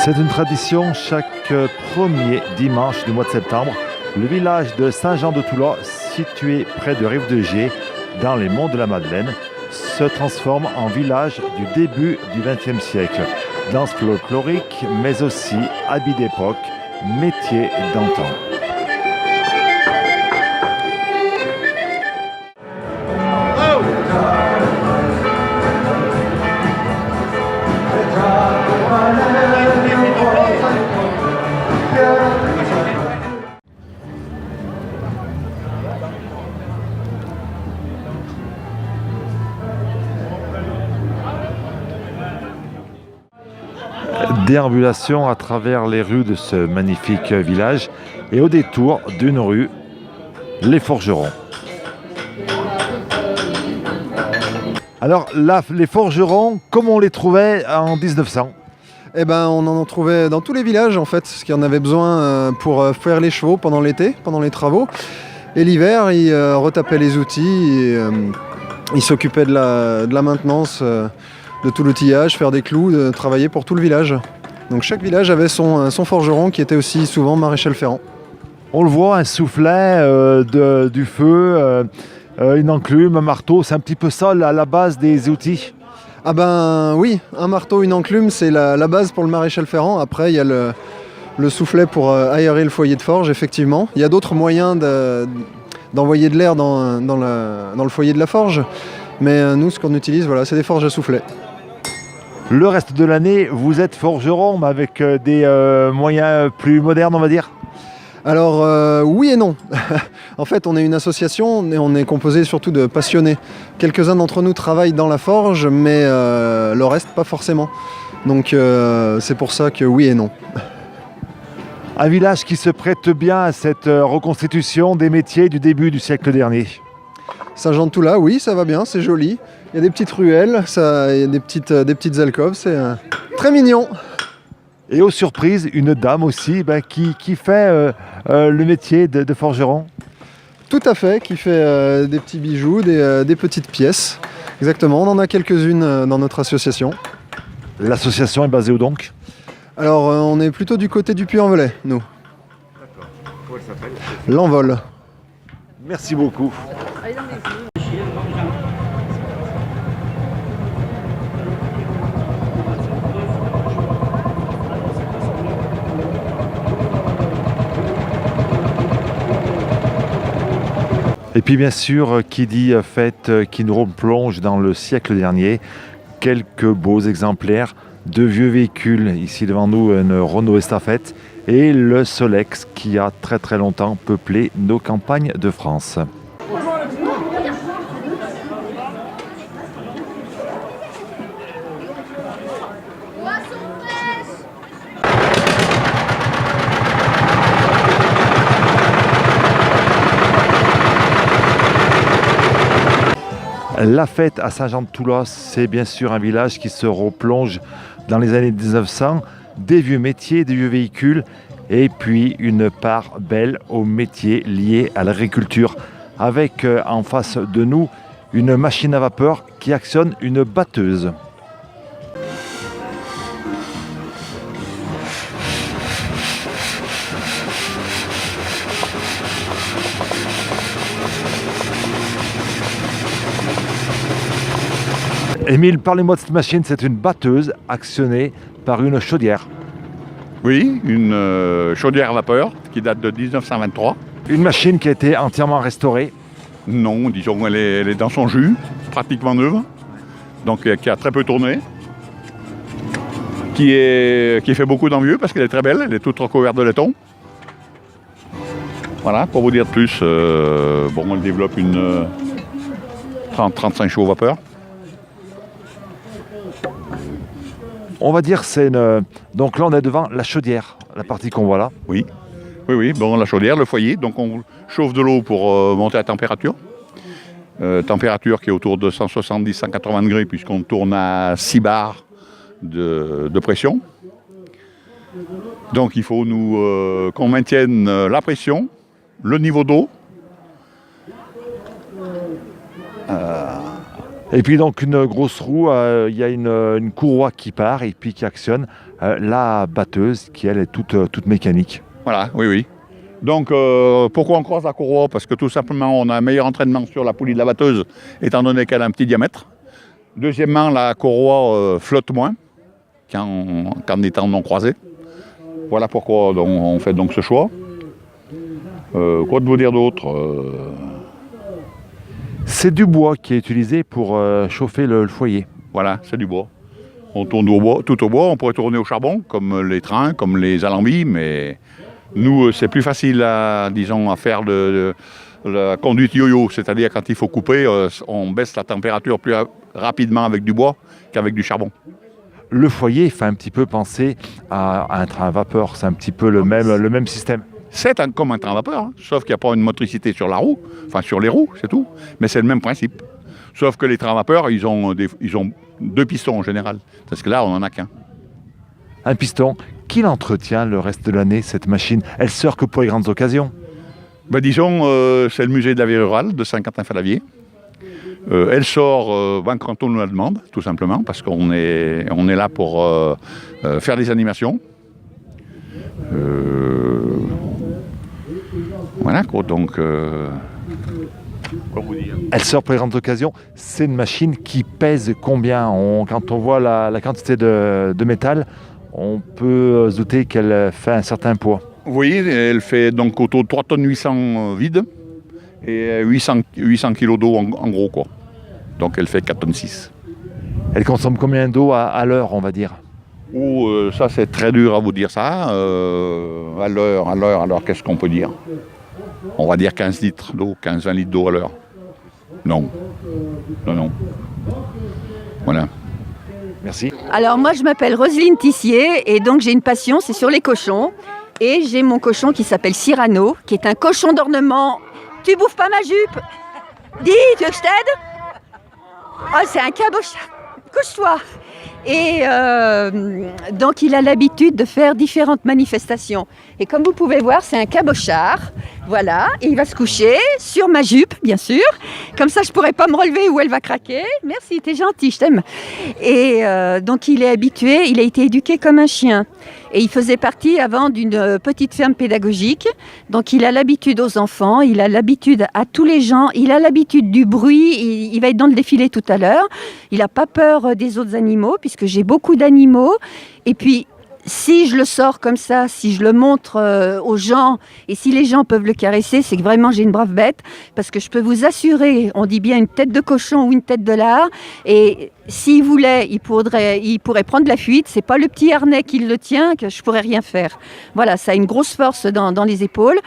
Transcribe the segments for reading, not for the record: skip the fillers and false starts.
C'est une tradition chaque premier dimanche du mois de septembre. Le village de Saint-Jean-de-Toulas, situé près de Rive-de-Gier, dans les monts de la Madeleine, se transforme en village du début du XXe siècle. Danse folklorique, mais aussi habits d'époque, métiers d'antan. Déambulation à travers les rues de ce magnifique village et au détour d'une rue, les forgerons. Alors là, les forgerons, comme on les trouvait en 1900? Eh ben, on en trouvait dans tous les villages en fait, parce qu'il y en avait besoin pour faire les chevaux pendant l'été, pendant les travaux. Et l'hiver, ils retapaient les outils et ils s'occupaient de la maintenance de tout l'outillage, faire des clous, de travailler pour tout le village. Donc chaque village avait son forgeron qui était aussi souvent maréchal ferrant. On le voit, un soufflet, du feu, une enclume, un marteau, c'est un petit peu ça la base des outils. Ah ben oui, un marteau, une enclume, c'est la base pour le maréchal ferrant. Après, il y a le soufflet pour aérer le foyer de forge, effectivement. Il y a d'autres moyens d'envoyer de l'air dans le foyer de la forge. Mais nous, ce qu'on utilise, voilà, c'est des forges à soufflet. Le reste de l'année, vous êtes forgeron, mais avec des moyens plus modernes, on va dire? Alors oui et non. En fait, on est une association et on est composé surtout de passionnés. Quelques-uns d'entre nous travaillent dans la forge, mais le reste pas forcément. Donc c'est pour ça que oui et non. Un village qui se prête bien à cette reconstitution des métiers du début du siècle dernier. Saint-Jean-de-Toulas, oui, ça va bien, c'est joli. Il y a des petites ruelles, il y a des petites alcôves, c'est très mignon. Et aux surprises, une dame aussi qui fait le métier de forgeron. Tout à fait, qui fait des petits bijoux, des petites pièces. Exactement, on en a quelques-unes dans notre association. L'association est basée où donc? Alors, on est plutôt du côté du Puy-en-Velay, nous. D'accord. Comment elle s'appelle? L'Envol. Merci beaucoup. Et puis bien sûr, qui dit fête, qui nous replonge dans le siècle dernier, quelques beaux exemplaires de vieux véhicules. Ici devant nous, une Renault Estafette et le Solex qui a très très longtemps peuplé nos campagnes de France. La fête à Saint-Jean-de-Toulas, c'est bien sûr un village qui se replonge dans les années 1900, des vieux métiers, des vieux véhicules, et puis une part belle aux métiers liés à l'agriculture, avec en face de nous une machine à vapeur qui actionne une batteuse. Émile, parlez-moi de cette machine, c'est une batteuse actionnée par une chaudière. Oui, une chaudière à vapeur qui date de 1923. Une machine qui a été entièrement restaurée. Non, disons elle est dans son jus, pratiquement neuve, donc qui a très peu tourné, qui fait beaucoup d'envieux parce qu'elle est très belle, elle est toute recouverte de laiton. Voilà, pour vous dire de plus, elle développe une 30-35 chevaux vapeur. On va dire donc là on est devant la chaudière, la partie qu'on voit là. Oui, bon, la chaudière, le foyer, donc on chauffe de l'eau pour monter la température. Température qui est autour de 170-180 degrés puisqu'on tourne à 6 bars de pression. Donc il faut qu'on maintienne la pression, le niveau d'eau Et puis donc une grosse roue, il y a une courroie qui part et puis qui actionne la batteuse qui elle est toute mécanique. Voilà, oui, oui. Donc pourquoi on croise la courroie? Parce que tout simplement on a un meilleur entraînement sur la poulie de la batteuse étant donné qu'elle a un petit diamètre. Deuxièmement, la courroie flotte moins qu'en étant non croisée. Voilà pourquoi on fait donc ce choix. Quoi de vous dire d'autre? C'est du bois qui est utilisé pour chauffer le foyer. Voilà, c'est du bois. On tourne au bois, tout au bois. On pourrait tourner au charbon, comme les trains, comme les alambis, mais nous, c'est plus facile à faire de la conduite yo-yo, c'est-à-dire quand il faut couper, on baisse la température plus rapidement avec du bois qu'avec du charbon. Le foyer fait un petit peu penser à un train à vapeur, c'est un petit peu le même système. C'est comme un train à vapeur, hein, sauf qu'il n'y a pas une motricité sur la roue, enfin sur les roues, c'est tout. Mais c'est le même principe. Sauf que les trains à vapeur, ils ont 2 pistons en général, parce que là, on n'en a qu'un. Un piston, qui l'entretient le reste de l'année, cette machine? Elle sert que pour les grandes occasions? Ben, c'est le musée de la vie rurale de Saint-Quentin-Falavier. Elle sort quand on nous la demande, tout simplement, parce qu'on est là pour faire des animations. Voilà quoi, donc... Comment vous dire? Elle sort pour les grandes occasions. C'est une machine qui pèse combien? Quand on voit la quantité de métal, on peut se douter qu'elle fait un certain poids. Vous voyez, elle fait donc autour de 3 tonnes 800 vide et 800 kg d'eau en gros quoi. Donc elle fait 4 tonnes 6. Elle consomme combien d'eau à l'heure, on va dire? Ça c'est très dur à vous dire ça. À l'heure, alors qu'est-ce qu'on peut dire? On va dire 15 litres d'eau, 15-20 litres d'eau à l'heure. Non. Voilà. Merci. Alors moi je m'appelle Roselyne Tissier et donc j'ai une passion, c'est sur les cochons. Et j'ai mon cochon qui s'appelle Cyrano, qui est un cochon d'ornement. Tu bouffes pas ma jupe? Dis, tu veux que je t'aide? Oh, c'est un cabochard. Couche-toi. Et donc il a l'habitude de faire différentes manifestations. Et comme vous pouvez voir, c'est un cabochard. Voilà, et il va se coucher sur ma jupe, bien sûr. Comme ça, je ne pourrai pas me relever ou elle va craquer. Merci, t'es gentil, je t'aime. Et donc il est habitué, il a été éduqué comme un chien. Et il faisait partie avant d'une petite ferme pédagogique. Donc il a l'habitude aux enfants, il a l'habitude à tous les gens, il a l'habitude du bruit. Il va être dans le défilé tout à l'heure. Il n'a pas peur des autres animaux, puisque j'ai beaucoup d'animaux. Et puis, si je le sors comme ça, si je le montre aux gens, et si les gens peuvent le caresser, c'est que vraiment j'ai une brave bête, parce que je peux vous assurer, on dit bien une tête de cochon ou une tête de lard, et s'il voulait, il pourrait prendre la fuite. C'est pas le petit harnais qui le tient que je pourrais rien faire. Voilà, ça a une grosse force dans les épaules.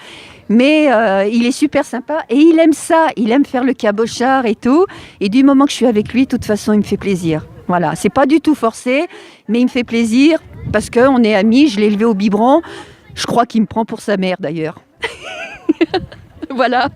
Mais il est super sympa et il aime ça, il aime faire le cabochard et tout. Et du moment que je suis avec lui, de toute façon, il me fait plaisir. Voilà, c'est pas du tout forcé, mais il me fait plaisir parce qu'on est amis, je l'ai élevé au biberon. Je crois qu'il me prend pour sa mère d'ailleurs. Voilà.